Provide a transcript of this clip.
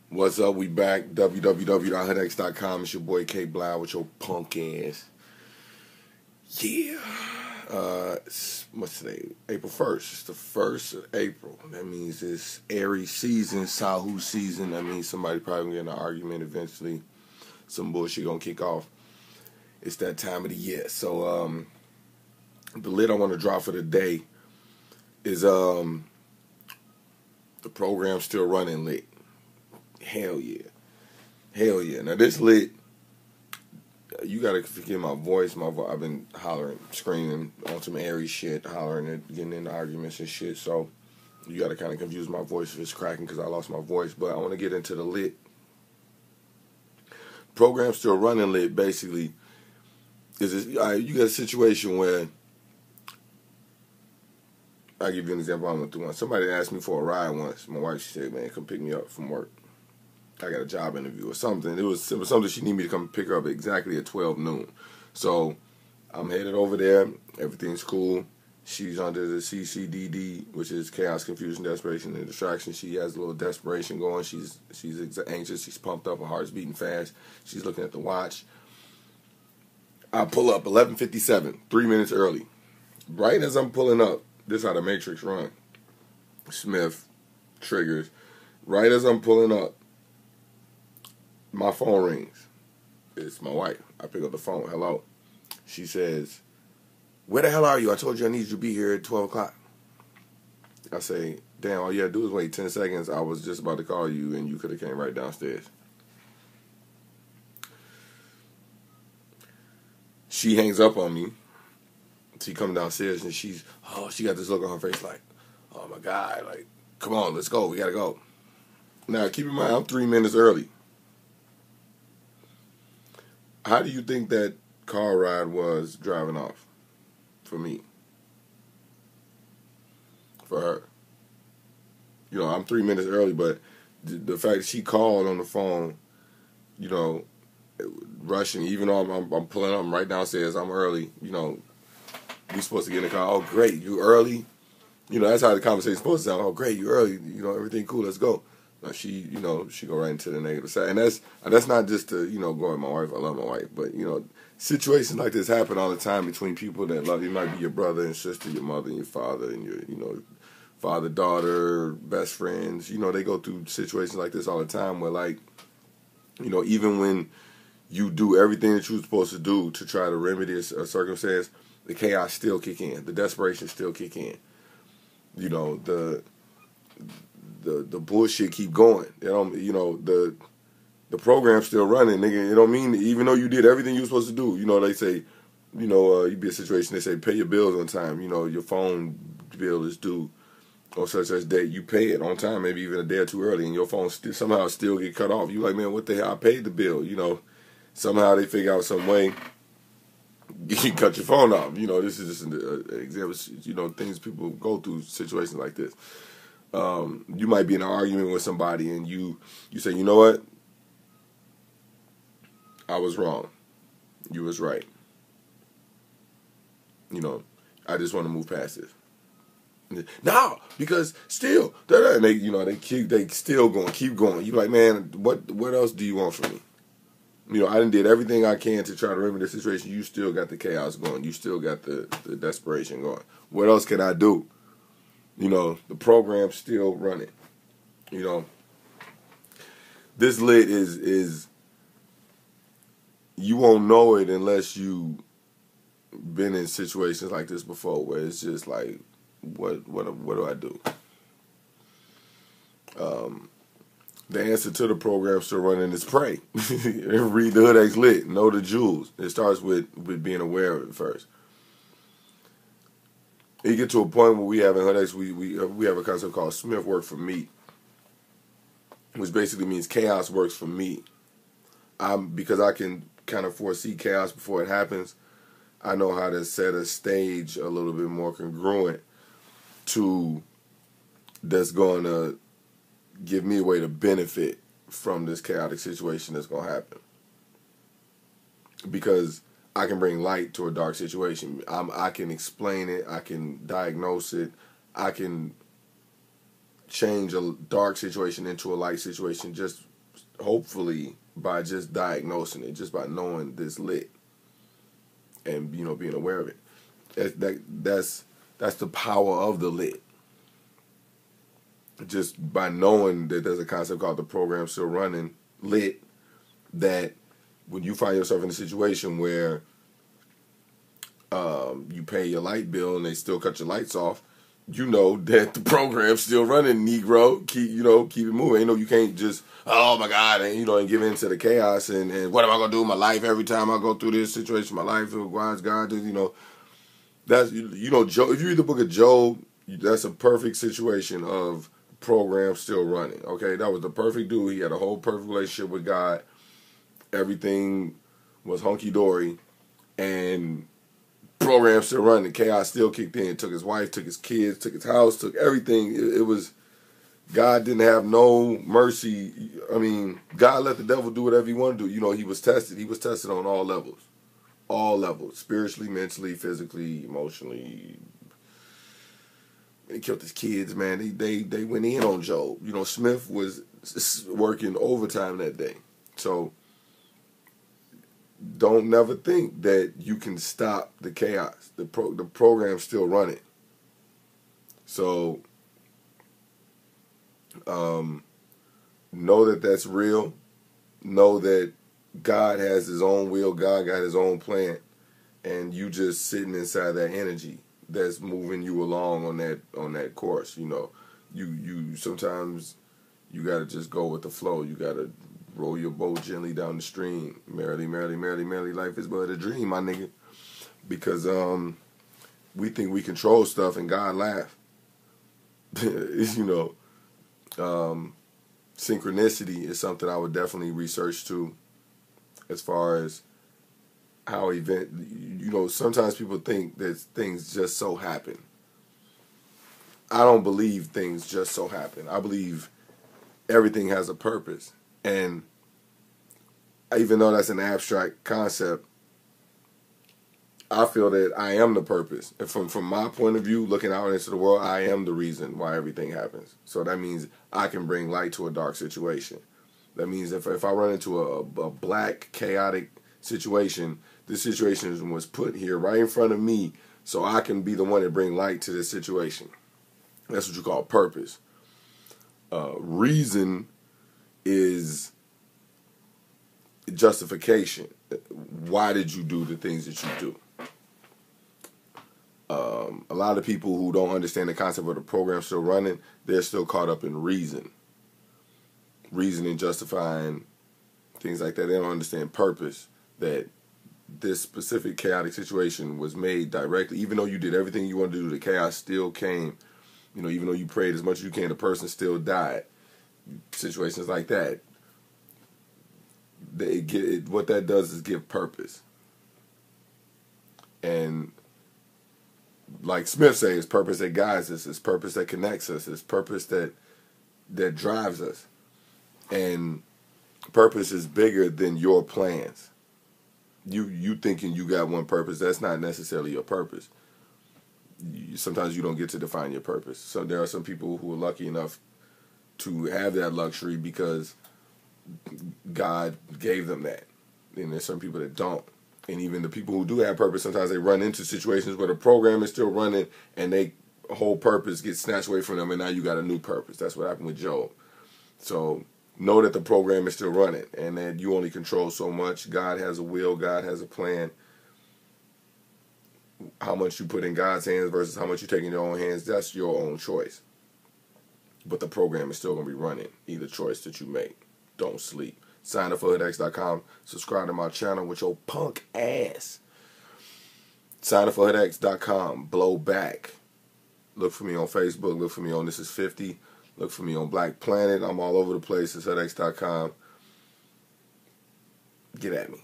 What's up? We back. www.hoodx.com. It's your boy K-Blao with your punk ass. Yeah. What's today? April 1st. It's the 1st of April. That means it's Aries season, Sahu season. That means somebody probably gonna get in an argument eventually. Some bullshit gonna kick off. It's that time of the year. So, the lid I want to drop for the day is, the program's still running lit. Hell yeah. Hell yeah. Now this lit, you gotta forgive my voice. I've been hollering, screaming on some airy shit, hollering and getting into arguments and shit. So you gotta kind of confuse my voice if it's cracking because I lost my voice. But I want to get into the lit. Program's still running lit. Basically, you got a situation where, I'll give you an example. I went through one. Somebody asked me for a ride once. My wife, she said, "Man, come pick me up from work. I got a job interview or something." It was something she needed me to come pick her up exactly at 12 noon. So I'm headed over there. Everything's cool. She's under the CCDD, which is chaos, confusion, desperation, and distraction. She has a little desperation going. She's anxious. She's pumped up. Her heart's beating fast. She's looking at the watch. I pull up 11:57, 3 minutes early. Right as I'm pulling up, this is how the Matrix run. Smith triggers. Right as I'm pulling up, my phone rings. It's my wife. I pick up the phone. Hello. She says, "Where the hell are you? I told you I need you to be here at 12 o'clock. I say, "Damn, all you had to do is wait 10 seconds. I was just about to call you, and you could have came right downstairs." She hangs up on me. She comes downstairs, and she got this look on her face like, "Oh, my God, like, come on, let's go. We got to go." Now, keep in mind, I'm 3 minutes early. How do you think that car ride was driving off? For me. For her. You know, I'm 3 minutes early, but the fact that she called on the phone, you know, rushing, even though I'm pulling up, I'm right downstairs, I'm early, you know, we supposed to get in the car. "Oh, great, you early?" You know, that's how the conversation's supposed to sound. "Oh, great, you early, you know, everything cool, let's go." She go right into the negative side. And that's not just to, go at my wife. I love my wife. But, situations like this happen all the time between people that love you. It might be your brother and sister, your mother and your father, and your, father, daughter, best friends. They go through situations like this all the time where, like, even when you do everything that you're supposed to do to try to remedy a circumstance, the chaos still kick in. The desperation still kick in. The bullshit keep going. The program's still running, nigga. It don't mean, even though you did everything you were supposed to do, they say, you be a situation, they say, pay your bills on time. Your phone bill is due on such date. You pay it on time, maybe even a day or two early, and your phone somehow still get cut off. You like, man, what the hell? I paid the bill. Somehow they figure out some way you can cut your phone off. This is just an example. Things people go through, situations like this. You might be in an argument with somebody and you say, "You know what? I was wrong. You was right. I just want to move past this." No, because still, and they still going, keep going. You like, man, what else do you want from me? I done did everything I can to try to remedy the situation. You still got the chaos going. You still got the desperation going. What else can I do? The program's still running. This lit is you won't know it unless you been in situations like this before, where it's just like, what do I do? The answer to the program still running is pray. Read the Hood X Lit. Know the jewels. It starts with being aware of it first. You get to a point where we have in Hood X, we have a concept called Smith work for me, which basically means chaos works for me. Because I can kind of foresee chaos before it happens, I know how to set a stage a little bit more congruent to that's going to give me a way to benefit from this chaotic situation that's going to happen. Because I can bring light to a dark situation. I can explain it. I can diagnose it. I can change a dark situation into a light situation just hopefully by just diagnosing it, just by knowing this lit and being aware of it. That's the power of the lit. Just by knowing that there's a concept called the program still running, lit, that when you find yourself in a situation where you pay your light bill and they still cut your lights off, you know that the program's still running, Negro. Keep it moving. You can't just, oh my God, and give in to the chaos and what am I gonna do with my life every time I go through this situation? My life requires God. That's Job. If you read the book of Job, that's a perfect situation of program still running. Okay, that was the perfect dude. He had a whole perfect relationship with God. Everything was hunky dory, and program still running. Chaos still kicked in. Took his wife, took his kids, took his house, took everything. It was, God didn't have no mercy. I mean, God let the devil do whatever he wanted to do. He was tested. He was tested on all levels. All levels. Spiritually, mentally, physically, emotionally. They killed his kids, man. They went in on Job. Smith was working overtime that day. So don't never think that you can stop the chaos. The program's still running. So know that that's real. Know that God has his own will. God got his own plan. And you just sitting inside that energy that's moving you along on that course. You sometimes you gotta just go with the flow. You gotta roll your boat gently down the stream. Merrily, merrily, merrily, merrily, life is but a dream, my nigga. Because we think we control stuff and God laugh. Synchronicity is something I would definitely research too, as far as how sometimes people think that things just so happen. I don't believe things just so happen. I believe everything has a purpose. And even though that's an abstract concept, I feel that I am the purpose. And from my point of view, looking out into the world, I am the reason why everything happens. So that means I can bring light to a dark situation. That means if I run into a black, chaotic situation, this situation was put here right in front of me so I can be the one to bring light to this situation. That's what you call purpose. Reason is justification. Why did you do the things that you do? A lot of people who don't understand the concept of the program still running, they're still caught up in reason. Reasoning, justifying, things like that. They don't understand purpose, that this specific chaotic situation was made directly. Even though you did everything you wanted to do, the chaos still came. Even though you prayed as much as you can, the person still died. Situations like that. What that does is give purpose. And like Smith says, it's purpose that guides us. It's purpose that connects us. It's purpose that drives us. And purpose is bigger than your plans. You thinking you got one purpose, that's not necessarily your purpose. Sometimes you don't get to define your purpose. So there are some people who are lucky enough to have that luxury because God gave them that. And there's some people that don't. And even the people who do have purpose, sometimes they run into situations where the program is still running and they whole purpose gets snatched away from them, and now you got a new purpose. That's what happened with Job. So know that the program is still running and that you only control so much. God has a will. God has a plan. How much you put in God's hands versus how much you take in your own hands, that's your own choice. But the program is still going to be running, either choice that you make. Don't sleep. Sign up for hoodx.com. Subscribe to my channel with your punk ass. Sign up for hoodx.com. Blow back. Look for me on Facebook. Look for me on This Is 50. Look for me on Black Planet. I'm all over the place. It's hoodx.com. Get at me.